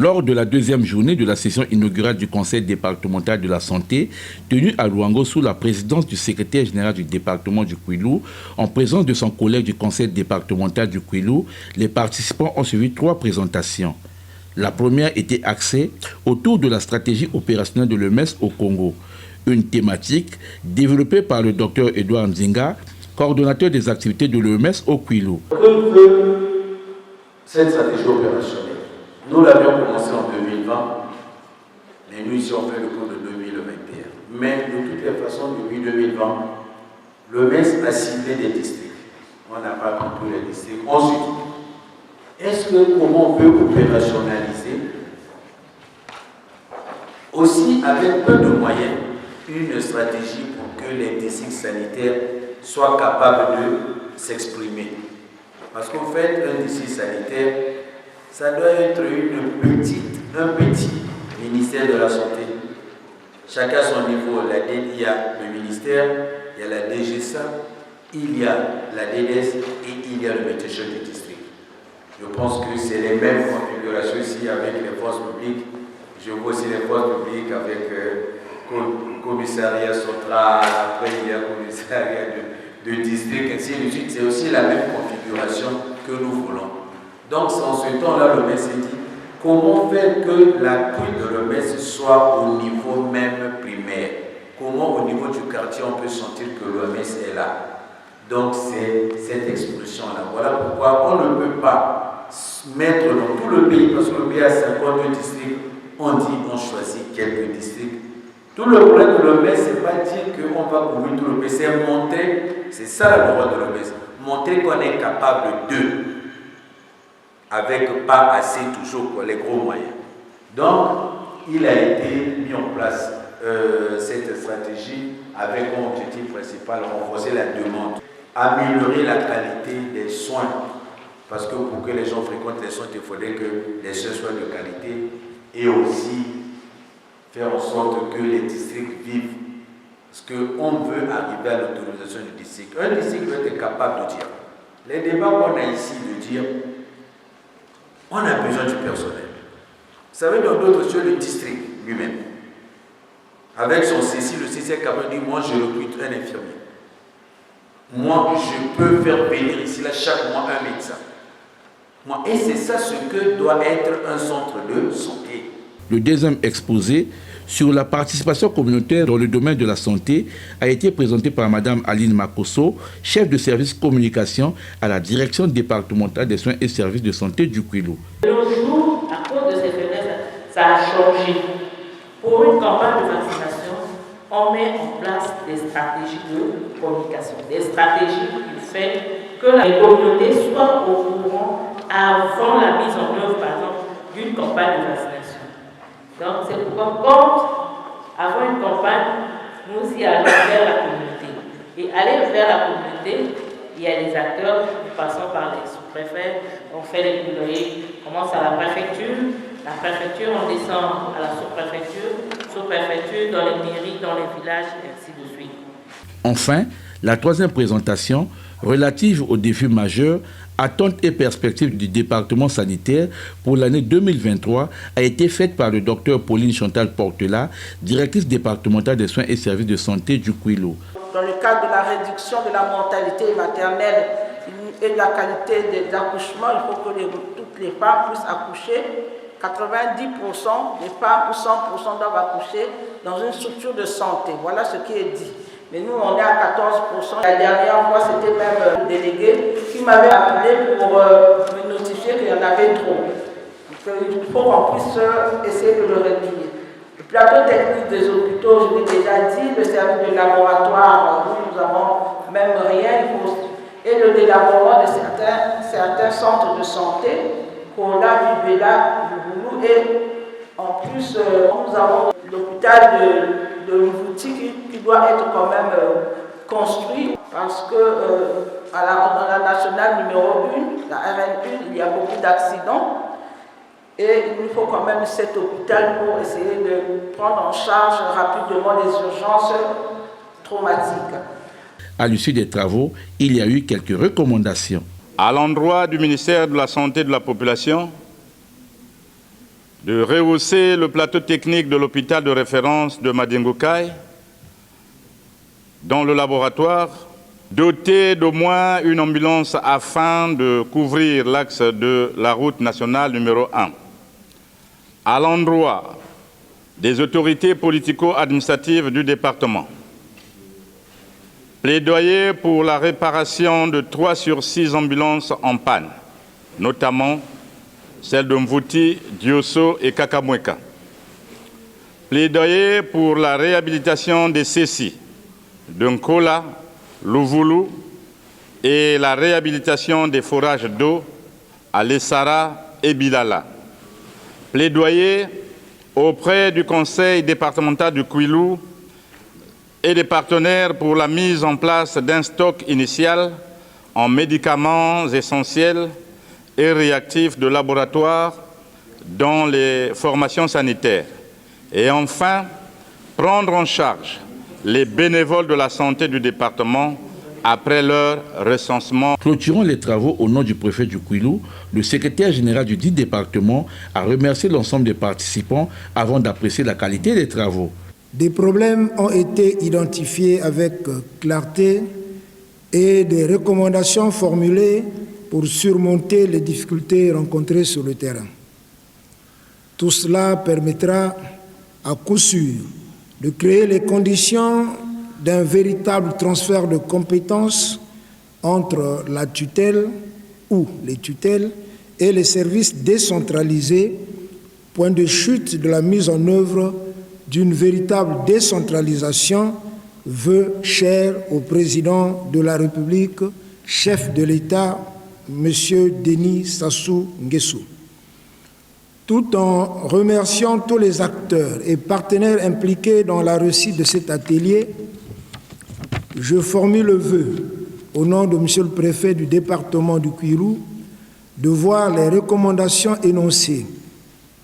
Lors de la deuxième journée de la session inaugurale du Conseil départemental de la santé, tenue à Louango sous la présidence du secrétaire général du département du Kouilou, en présence de son collègue du Conseil départemental du Kouilou, les participants ont suivi 3 présentations. La première était axée autour de la stratégie opérationnelle de l'OMS au Congo, une thématique développée par le docteur Edouard Nzinga, coordonnateur des activités de l'OMS au Kouilou. Que veut cette stratégie opérationnelle? Nous l'avions commencé en 2020, mais nous ici on fait le cours de 2021. Mais de toutes les façons, depuis 2020, l'OMS a ciblé des districts. On n'a pas pris tous les districts. Ensuite, comment on peut opérationnaliser aussi avec peu de moyens une stratégie pour que les districts sanitaires soient capables de s'exprimer? Parce qu'en fait, un district sanitaire, ça doit être un petit ministère de la Santé. Chacun à son niveau. Il y a le ministère, il y a la DGSA, il y a la DDS et il y a le médecin du district. Je pense que c'est les mêmes configurations ici avec les forces publiques. Je vois aussi les forces publiques avec commissariat central, après il y a commissariat de district, ainsi de suite. C'est aussi la même configuration que nous voulons. Donc, c'est en ce temps-là, l'OMS s'est dit, comment faire que l'appui de l'OMS soit au niveau même primaire? Comment, au niveau du quartier, on peut sentir que l'OMS est là? Donc, c'est cette expression-là. Voilà pourquoi on ne peut pas mettre dans tout le pays, parce que le pays a 52 districts, on dit on choisit quelques districts. Tout le problème de l'OMS, ce n'est pas dire qu'on va couvrir tout le pays, c'est montrer, c'est ça le rôle de l'OMS, montrer qu'on est capable d'eux, avec pas assez toujours pour les gros moyens. Donc, il a été mis en place cette stratégie avec comme objectif principal renforcer la demande, améliorer la qualité des soins, parce que pour que les gens fréquentent les soins, il faudrait que les soins soient de qualité et aussi faire en sorte que les districts vivent. Parce qu'on veut arriver à l'autonomisation du district. Un district doit être capable de dire. Les débats qu'on a ici de dire, on a besoin du personnel. Vous savez, dans d'autres sur le district lui-même, avec son CC, le CC est capable de dire, moi je recrute un infirmier. Moi, je peux faire venir ici, là, chaque mois, un médecin. Et c'est ça ce que doit être un centre de santé. Le deuxième exposé sur la participation communautaire dans le domaine de la santé a été présenté par Mme Aline Makosso, chef de service communication à la direction départementale des soins et services de santé du Kouilou. Le jour, à cause de ces fenêtres, ça a changé. Pour une campagne de vaccination, on met en place des stratégies de communication, des stratégies qui font que la communauté soit au courant avant la mise en œuvre, par exemple, d'une campagne de vaccination. Donc, c'est pourquoi, avant une campagne, nous y allons vers la communauté. Et aller vers la communauté, il y a des acteurs, nous passons par les sous-préfets, on fait les plaidoyers, on commence à la préfecture, on descend à la sous-préfecture, dans les mairies, dans les villages, et ainsi de suite. Enfin, la troisième présentation, relative aux défis majeurs, attentes et perspectives du département sanitaire pour l'année 2023, a été faite par le docteur Pauline Chantal Portela, directrice départementale des soins et services de santé du Kouilou. Dans le cadre de la réduction de la mortalité maternelle et de la qualité des accouchements, il faut que toutes les femmes puissent accoucher. 90% des femmes ou 100% doivent accoucher dans une structure de santé. Voilà ce qui est dit. Mais nous, on est à 14%. La dernière fois, c'était même le délégué qui m'avait appelé pour me notifier qu'il y en avait trop. Donc, il faut qu'on puisse essayer de le réduire. Le plateau technique des hôpitaux, je l'ai déjà dit, le service de laboratoire, nous n'avons même rien. Et le délabrement de certains centres de santé, Kola, Bibela, Luboulou, et en plus, nous avons l'hôpital de Mvouti qui doit être quand même construit parce que dans la nationale numéro 1, la RN1, il y a beaucoup d'accidents et il nous faut quand même cet hôpital pour essayer de prendre en charge rapidement les urgences traumatiques. À l'issue des travaux, il y a eu quelques recommandations. À l'endroit du ministère de la Santé de la Population, de rehausser le plateau technique de l'hôpital de référence de Madingokai dans le laboratoire, doter d'au moins une ambulance afin de couvrir l'axe de la route nationale numéro 1. À l'endroit des autorités politico-administratives du département. Plaidoyer pour la réparation de 3 sur 6 ambulances en panne, notamment celles de Mvuti, Diosso et Kakamweka. Plaidoyer pour la réhabilitation des CECI de Nkola, Louvoulou et la réhabilitation des forages d'eau à Lessara et Bilala. Plaidoyer auprès du conseil départemental du Kwilu et des partenaires pour la mise en place d'un stock initial en médicaments essentiels et réactifs de laboratoire dans les formations sanitaires. Et enfin, prendre en charge les bénévoles de la santé du département après leur recensement. Clôturant les travaux au nom du préfet du Kwilu, le secrétaire général du dit département a remercié l'ensemble des participants avant d'apprécier la qualité des travaux. Des problèmes ont été identifiés avec clarté et des recommandations formulées pour surmonter les difficultés rencontrées sur le terrain. Tout cela permettra à coup sûr de créer les conditions d'un véritable transfert de compétences entre la tutelle ou les tutelles et les services décentralisés, point de chute de la mise en œuvre d'une véritable décentralisation, vœu cher au président de la République, chef de l'État, M. Denis Sassou Nguesso. Tout en remerciant tous les acteurs et partenaires impliqués dans la réussite de cet atelier, je formule le vœu, au nom de M. le préfet du département du Kwilu, de voir les recommandations énoncées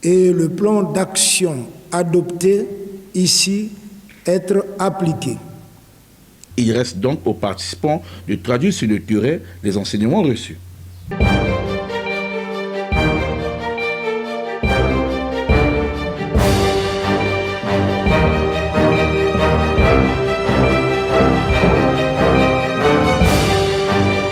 et le plan d'action adopté ici être appliqué. Il reste donc aux participants de traduire sur le terrain les enseignements reçus.